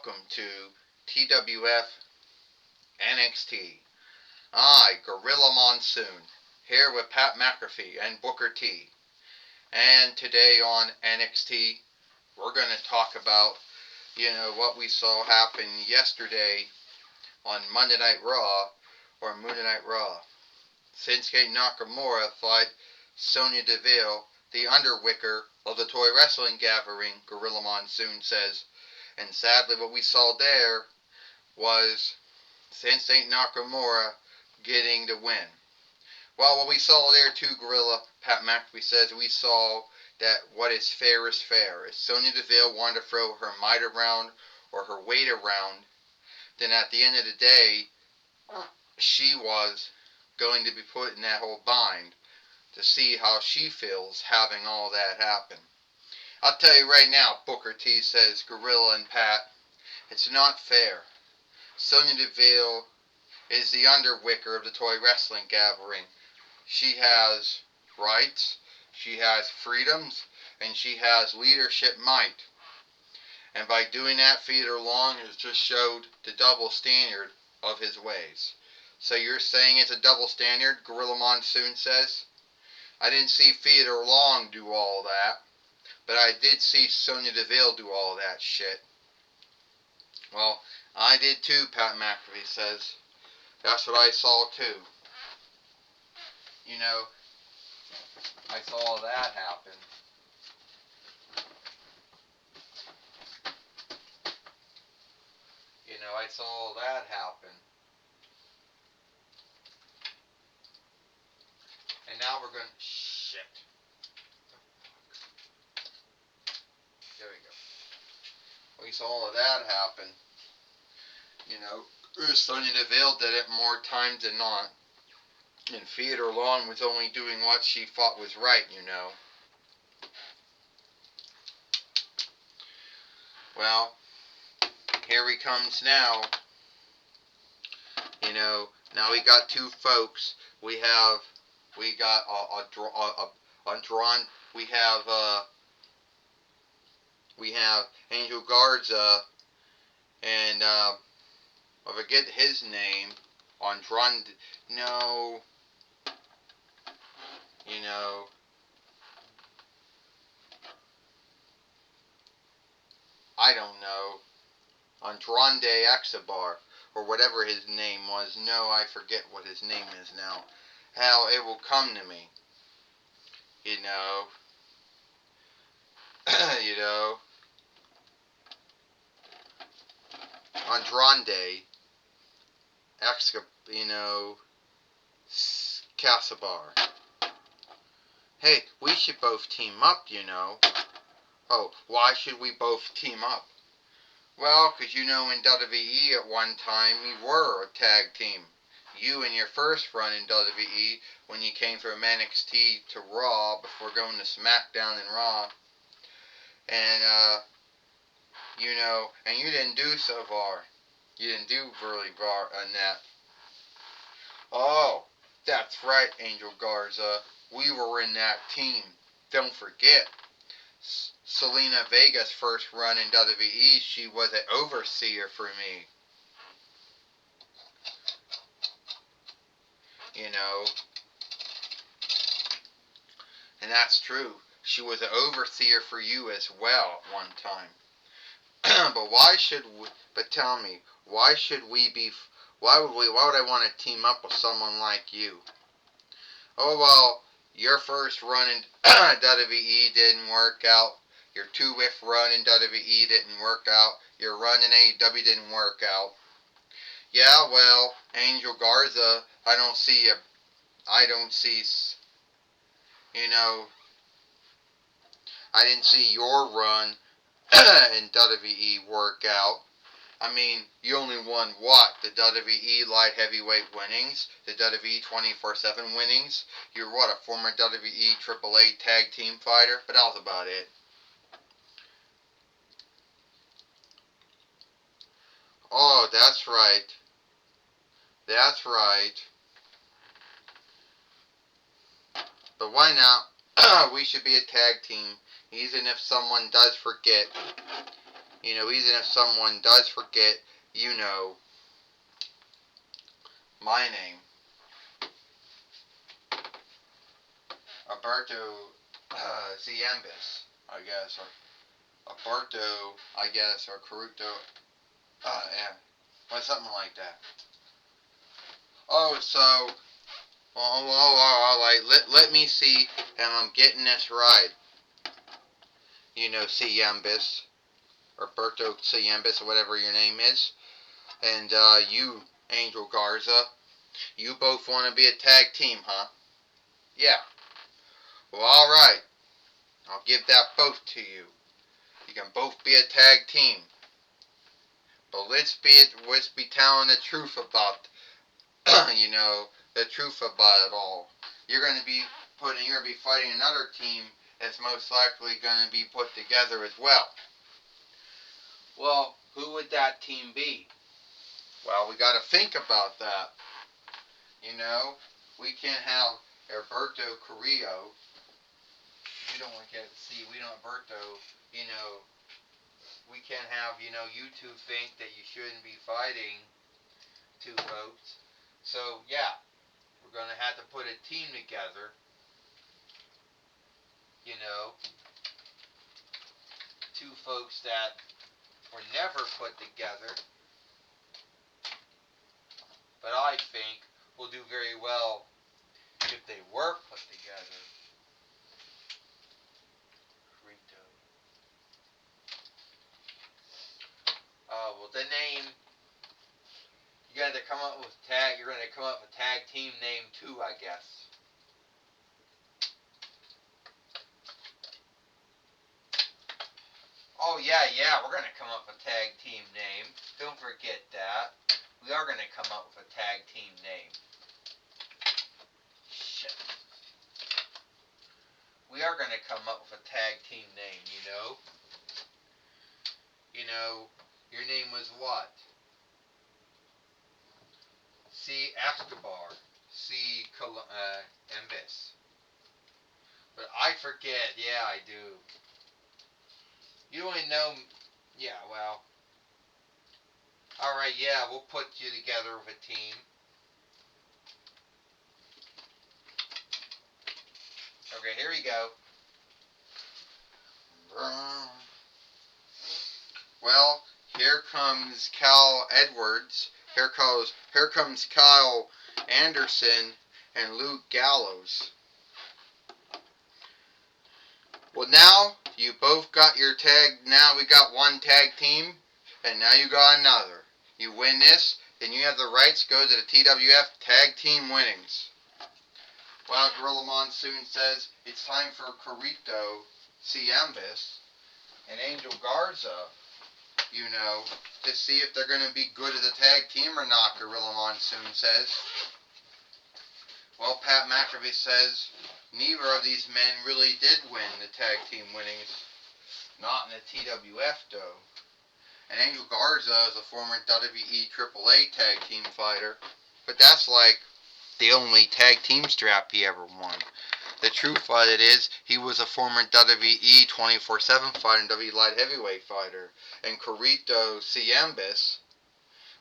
welcome to TWF NXT. I, Gorilla Monsoon, here with Pat McAfee and Booker T. And today on NXT, we're going to talk about, what we saw happen yesterday on Monday Night Raw, or Monday Night Raw. Shinsuke Nakamura fought Sonya Deville, the underwicker of the Toy Wrestling Gathering, Gorilla Monsoon says. And sadly, what we saw there was Shinsuke Nakamura getting the win. Well, what we saw there too, Gorilla, Pat McAfee says, we saw that what is fair is fair. If Sonya Deville wanted to throw her might around or her weight around, then at the end of the day, she was going to be put in that whole bind to see how she feels having all that happen. I'll tell you right now, Booker T says, Gorilla and Pat, it's not fair. Sonya Deville is the underwicker of the Toy Wrestling Gathering. She has rights, she has freedoms, and she has leadership might. And by doing that, Theodore Long has just showed the double standard of his ways. So you're saying it's a double standard, Gorilla Monsoon says? I didn't see Theodore Long do all that, but I did see Sonya Deville do all that shit. Well, I did too, Pat McAfee says. That's what I saw too. I saw that happen. I saw that happen. And now we're going to... Shit. There we go. We saw all of that happen. Sonya Deville did it more times than not. And Theodore Long was only doing what she thought was right, Well, here he comes now. Now we got two folks. We got we have Angel Garza and I forget his name. Andrade. No. I don't know. Andrade Escobar, or whatever his name was. No, I forget what his name is now. Hell, it will come to me. Andrade Escobar. Hey, we should both team up, Oh, why should we both team up? Well, because in WWE at one time, we were a tag team. You in your first run in WWE, when you came from NXT to Raw, before going to SmackDown and Raw. And, and you didn't do so far. You didn't do really far on that. Oh, that's right, Angel Garza. We were in that team. Don't forget. Selena Vega's first run in WWE, she was an overseer for me. And that's true. She was an overseer for you as well at one time. But tell me, why would I want to team up with someone like you? Oh, well, your first run in WWE didn't work out. Your 2-whiff run in WWE didn't work out. Your run in AEW didn't work out. Yeah, well, Angel Garza, I don't see, I didn't see your run in WWE work out. I mean, you only won what? The WWE Light Heavyweight winnings? The WWE 24/7 winnings? You're what, a former WWE AAA Tag Team Fighter? But that was about it. Oh, that's right. That's right. But why not? We should be a tag team, even if someone does forget. You know, even if someone does forget, you know, my name, Alberto Ciembis, I guess, or Alberto, I guess, or Caruto, yeah, or something like that. Oh, so, alright, let me see if I'm getting this right. You know, Ciembis, Roberto Ciembis, or whatever your name is, and you, Angel Garza, you both want to be a tag team, huh? Yeah. Well, alright. I'll give that both to you. You can both be a tag team. But let's be telling the truth about, you know, the truth about it all. You're going to be fighting another team that's most likely going to be put together as well. Well, who would that team be? Well, we got to think about that. You know, we can't have Alberto Carrillo. We don't want to we don't Alberto, you know, we can't have, you know, you two think that you shouldn't be fighting two folks. So, yeah, we're going to have to put a team together, you know, two folks that were never put together, but I think will do very well if they were put together. Well, the name, you got to come up with tag. You're going to come up with tag team name too, I guess. Oh yeah, we're going to come up with a tag team name. Don't forget that. We are going to come up with a tag team name. Shit. We are going to come up with a tag team name, you know. You know, your name was what? C. Escobar. C. Embis. But I forget. Yeah, I do. You only know... Yeah, well... Alright, yeah, we'll put you together with a team. Okay, here we go. Well, here comes Cal Edwards. Here comes Kyle Anderson and Luke Gallows. Well, now you both got your tag. Now we got one tag team, and now you got another. You win this, then you have the rights to go to the TWF Tag Team Winnings. Well, Gorilla Monsoon says it's time for Carito Ciembis and Angel Garza, you know, to see if they're going to be good as a tag team or not, Gorilla Monsoon says. Well, Pat McAfee says neither of these men really did win the tag team winnings. Not in the TWF, though. And Angel Garza is a former WWE AAA tag team fighter. But that's like the only tag team strap he ever won. The truth of it is, he was a former WWE 24/7 fighter and WWE Light Heavyweight fighter. And Carito Ciembis,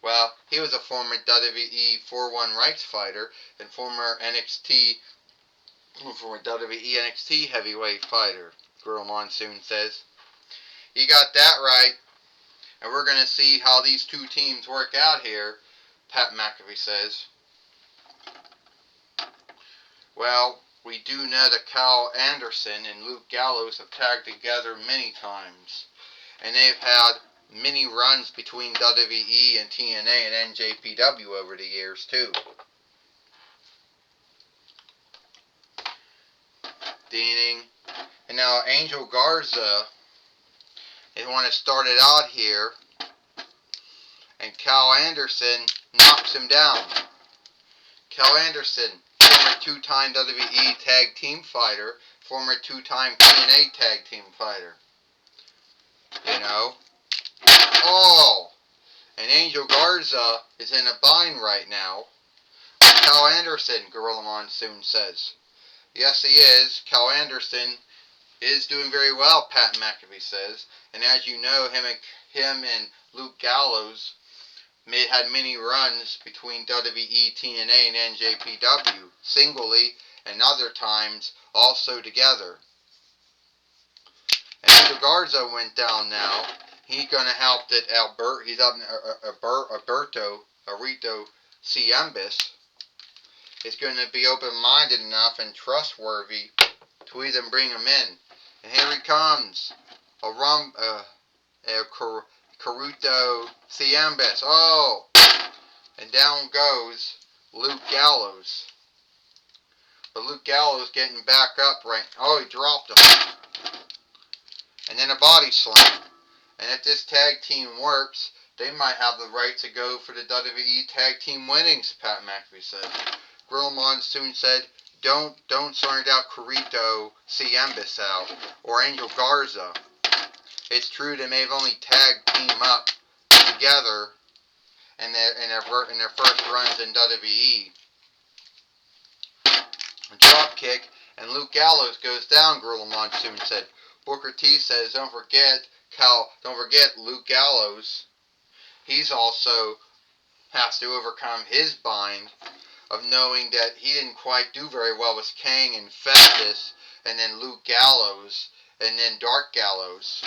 well, he was a former WWE 4-1 Rights fighter and former WWE NXT Heavyweight fighter, Gorilla Monsoon says. You got that right. And we're going to see how these two teams work out here, Pat McAfee says. Well, we do know that Kyle Anderson and Luke Gallows have tagged together many times. And they've had many runs between WWE and TNA and NJPW over the years, too. Ding. And now Angel Garza, they want to start it out here. And Kyle Anderson knocks him down. Kyle Anderson, former two-time WWE Tag Team fighter, former two-time TNA Tag Team fighter. You know? Oh! And Angel Garza is in a bind right now. Kyle Anderson, Gorilla Monsoon says. Yes, he is. Kyle Anderson is doing very well, Pat McAfee says. And as you know, him and Luke Gallows had many runs between WWE, TNA, and NJPW, singly, and other times also together. And Angel Garza went down now. He's going to help that he's up in Arito Ciambis is going to be open-minded enough and trustworthy to even bring him in. And here he comes. Caruto Ciambis. Oh! And down goes Luke Gallows. But Luke Gallows getting back up right. Oh, he dropped him. And then a body slam. And if this tag team works, they might have the right to go for the WWE Tag Team winnings, Pat McAfee said. Gorilla Monsoon said, don't sort out Caruto Ciambis out, or Angel Garza. It's true they may have only tag team up together in their first runs in WWE. A drop kick, and Luke Gallows goes down, Gorilla Monsoon said. Booker T says, don't forget Luke Gallows. He's also has to overcome his bind of knowing that he didn't quite do very well with Kang and Festus, and then Luke Gallows, and then Dark Gallows.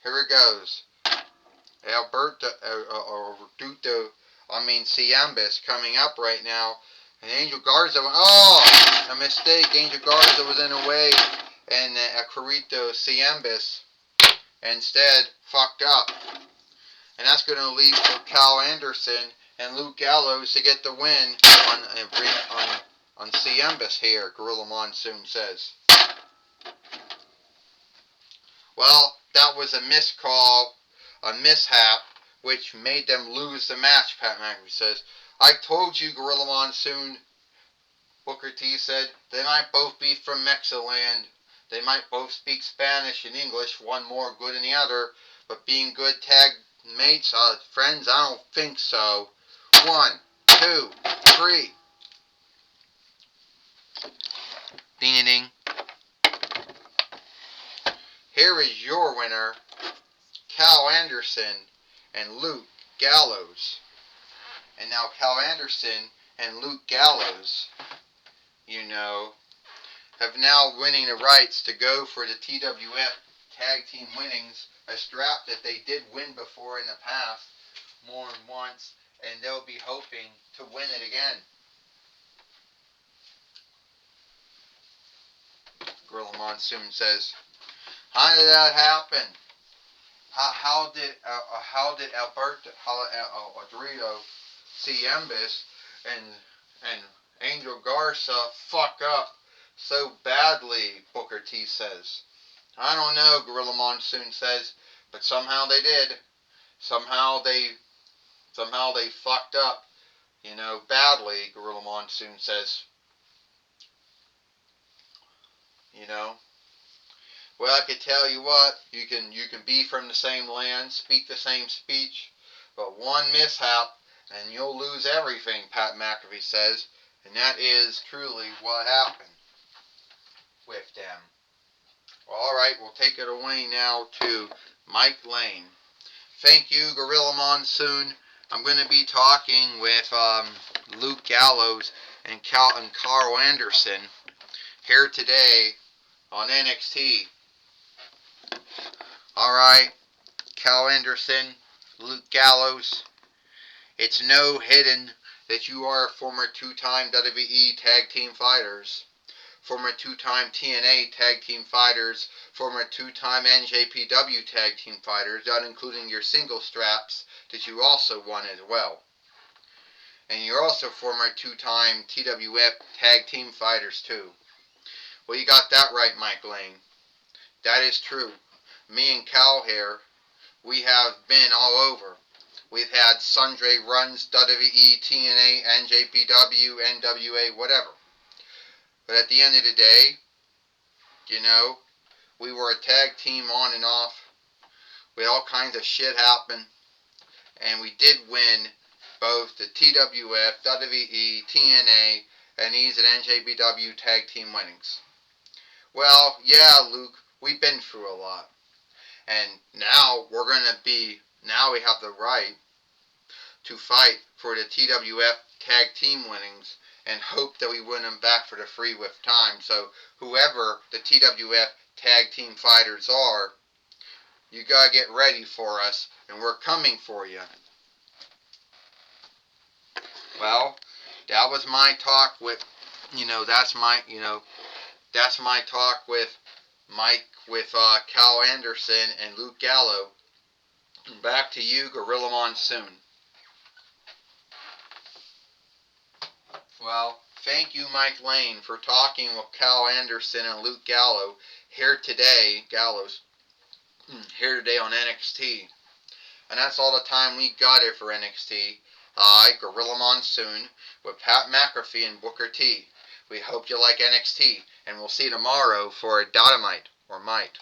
Here it goes. Ciambis coming up right now. And Angel Garza went, oh! A mistake. Angel Garza was in the way, and Caruto Ciambis instead fucked up. And that's going to leave for Cal Anderson and Luke Gallows to get the win on Ciambis here, Gorilla Monsoon says. Well, that was a mishap, which made them lose the match, Pat McAfee says. I told you, Gorilla Monsoon, Booker T said. They might both be from Mexiland. They might both speak Spanish and English, one more good than the other, but being good tag mates, friends, I don't think so. 1, 2, 3. Ding-a-ding. Here is your winner, Cal Anderson and Luke Gallows. And now Cal Anderson and Luke Gallows, have now winning the rights to go for the TWF Tag Team winnings, a strap that they did win before in the past, more than once, and they'll be hoping to win it again. Gorilla Monsoon says, how did that happen? How did Alberto Ciambis and Angel Garza fuck up so badly, Booker T says. I don't know, Gorilla Monsoon says, but somehow they did. Somehow they fucked up, badly, Gorilla Monsoon says. Well, I could tell you what, you can be from the same land, speak the same speech, but one mishap and you'll lose everything, Pat McAfee says, and that is truly what happened with them. Well, alright, we'll take it away now to Mike Lane. Thank you, Gorilla Monsoon. I'm going to be talking with Luke Gallows and Carl Anderson here today on NXT. Alright, Cal Anderson, Luke Gallows, it's no hidden that you are former two-time WWE Tag Team Fighters, former two-time TNA Tag Team Fighters, former two-time NJPW Tag Team Fighters, not including your single straps that you also won as well. And you're also former two-time TWF Tag Team Fighters too. Well, you got that right, Mike Lane. That is true. Me and Cal here, we have been all over. We've had sundry runs, WWE, TNA, NJPW, NWA, whatever. But at the end of the day, we were a tag team on and off. We had all kinds of shit happen. And we did win both the TWF, WWE, TNA, and he's at NJPW Tag Team Winnings. Well, yeah, Luke, we've been through a lot. And now now we have the right to fight for the TWF Tag Team Winnings and hope that we win them back for the free with time. So whoever the TWF Tag Team Fighters are, you gotta get ready for us, and we're coming for you. Well, that was my talk with, that's my talk with Cal Anderson and Luke Gallo. Back to you, Gorilla Monsoon. Well, thank you, Mike Lane, for talking with Cal Anderson and Luke Gallo here today, here today on NXT. And that's all the time we got here for NXT. I, Gorilla Monsoon, with Pat McAfee and Booker T. We hope you like NXT, and we'll see you tomorrow for Dynamite or Might.